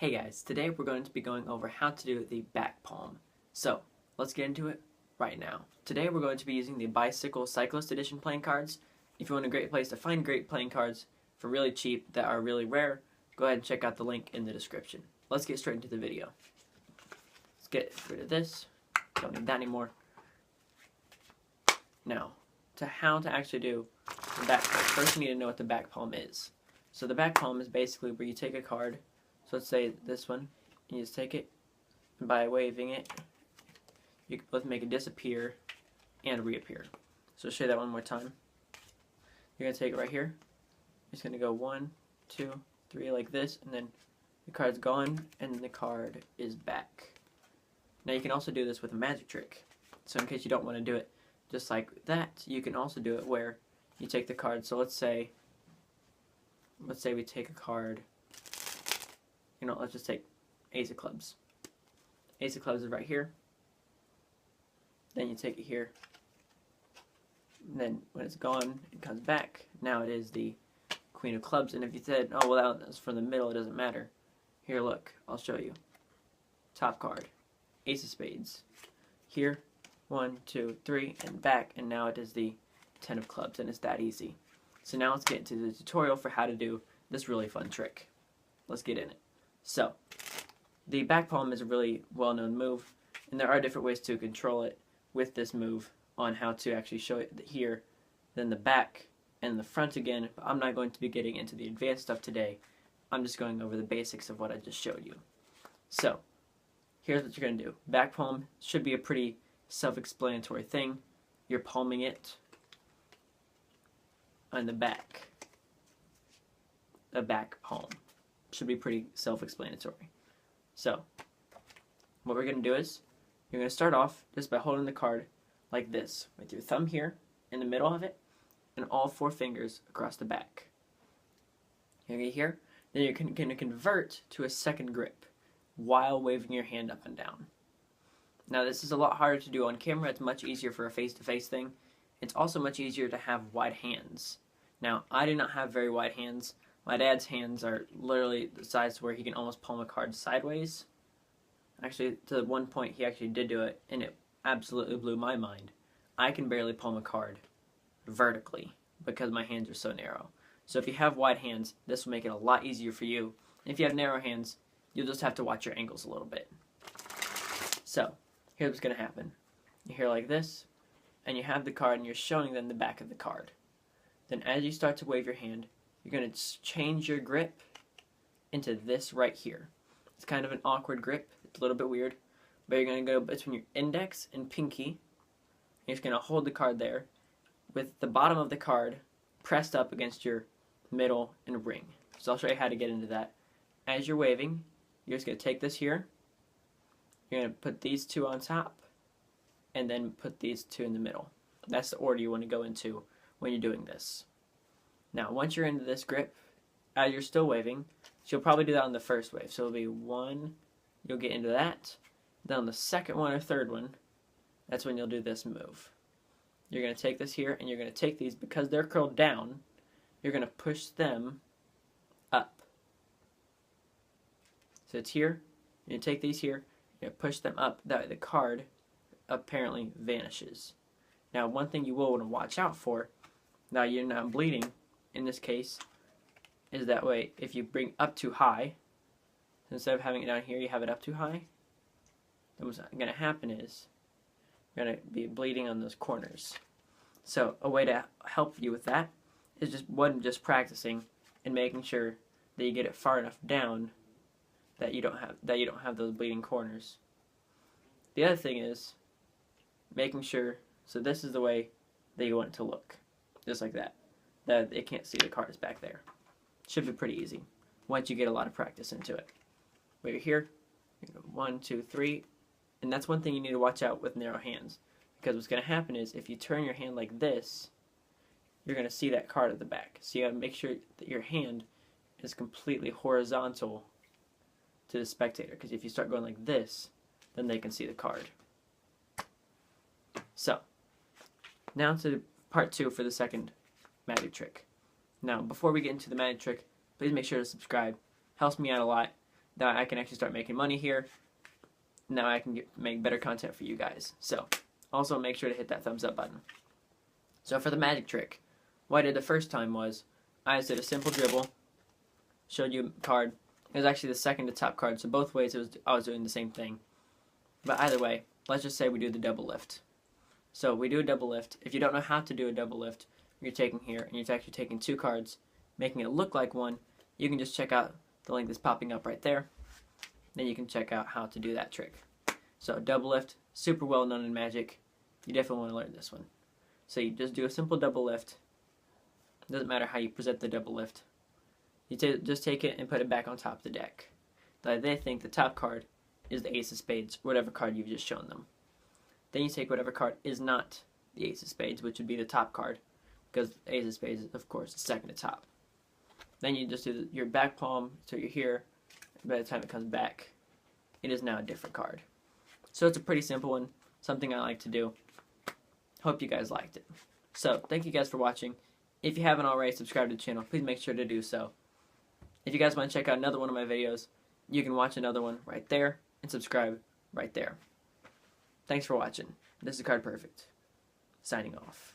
Hey guys, today we're going to be going over how to do the back palm. So, let's get into it right now. Today we're going to be using the Bicycle Cyclist Edition playing cards. If you want a great place to find great playing cards for really cheap that are really rare, go ahead and check out the link in the description. Let's get straight into the video. Let's get rid of this. Don't need that anymore. Now, how to actually do the back palm. First you need to know what the back palm is. So the back palm is basically where you take a card. So let's say this one, and you just take it, and by waving it, you can both make it disappear and reappear. So I'll show you that one more time. You're going to take it right here. It's going to go 1, 2, 3 like this, and then the card's gone, and the card is back. Now you can also do this with a magic trick. So in case you don't want to do it just like that, you can also do it where you take the card. So let's say we take a card. Let's just take Ace of Clubs. Ace of Clubs is right here. Then you take it here. And then when it's gone, it comes back. Now it is the Queen of Clubs. And if you said, oh, well, that's from the middle, it doesn't matter. Here, look, I'll show you. Top card, Ace of Spades. Here, 1, 2, 3, and back. And now it is the 10 of Clubs, and it's that easy. So now let's get into the tutorial for how to do this really fun trick. Let's get in it. So, the back palm is a really well-known move, and there are different ways to control it with this move on how to actually show it here, then the back and the front again. But I'm not going to be getting into the advanced stuff today. I'm just going over the basics of what I just showed you. So, here's what you're going to do. Back palm should be a pretty self-explanatory thing. You're palming it on the back. The back palm. Should be pretty self-explanatory. So, what we're going to do is, you're going to start off just by holding the card like this, with your thumb here, in the middle of it, and all 4 fingers across the back. Okay, here, then you're going to convert to a second grip, while waving your hand up and down. Now this is a lot harder to do on camera. It's much easier for a face-to-face thing. It's also much easier to have wide hands. Now, I do not have very wide hands. My dad's hands are literally the size where he can almost palm a card sideways. Actually, to one point he actually did do it, and it absolutely blew my mind. I can barely palm a card vertically because my hands are so narrow. So if you have wide hands, this will make it a lot easier for you. If you have narrow hands, you'll just have to watch your angles a little bit. So, here's what's going to happen. You're here like this, and you have the card, and you're showing them the back of the card. Then as you start to wave your hand, you're going to change your grip into this right here. It's kind of an awkward grip. It's a little bit weird. But you're going to go between your index and pinky. You're just going to hold the card there with the bottom of the card pressed up against your middle and ring. So I'll show you how to get into that. As you're waving, you're just going to take this here. You're going to put these 2 on top. And then put these 2 in the middle. That's the order you want to go into when you're doing this. Now, once you're into this grip, as you're still waving, so you'll probably do that on the first wave. So it'll be 1, you'll get into that. Then on the second one or third one, that's when you'll do this move. You're going to take this here, and you're going to take these, because they're curled down, you're going to push them up. So it's here, you take these here, you push them up, that way the card apparently vanishes. Now, one thing you will want to watch out for, now you're not bleeding, in this case, is that way if you bring up too high, instead of having it down here, you have it up too high, then what's going to happen is you're going to be bleeding on those corners. So a way to help you with that is just practicing and making sure that you get it far enough down that you don't have those bleeding corners. The other thing is making sure, so this is the way that you want it to look, just like that. That they can't see the cards back there. Should be pretty easy once you get a lot of practice into it. But you're here, 1, 2, 3, and that's one thing you need to watch out with narrow hands, because what's going to happen is if you turn your hand like this, you're going to see that card at the back. So you got to make sure that your hand is completely horizontal to the spectator, because if you start going like this, then they can see the card. So, now to part 2 for the second magic trick. Now, before we get into the magic trick, please make sure to subscribe. Helps me out a lot. Now I can actually start making money here. Now I can make better content for you guys. So, also make sure to hit that thumbs up button. So for the magic trick, what I did the first time was, I just did a simple dribble, showed you a card. It was actually the second to top card, so both ways I was doing the same thing. But either way, let's just say we do the double lift. So we do a double lift. If you don't know how to do a double lift, you're taking here, and you're actually taking two cards, making it look like one. You can just check out the link that's popping up right there. Then you can check out how to do that trick. So double lift, super well known in Magic. You definitely want to learn this one. So you just do a simple double lift. Doesn't matter how you present the double lift. You just take it and put it back on top of the deck. Now they think the top card is the Ace of Spades, whatever card you've just shown them. Then you take whatever card is not the Ace of Spades, which would be the top card, because Ace of Spades is, of course, the second to top. Then you just do your back palm, so you're here. By the time it comes back, it is now a different card. So it's a pretty simple one, something I like to do. Hope you guys liked it. So, thank you guys for watching. If you haven't already subscribed to the channel, please make sure to do so. If you guys want to check out another one of my videos, you can watch another one right there and subscribe right there. Thanks for watching. This is Card Perfect, signing off.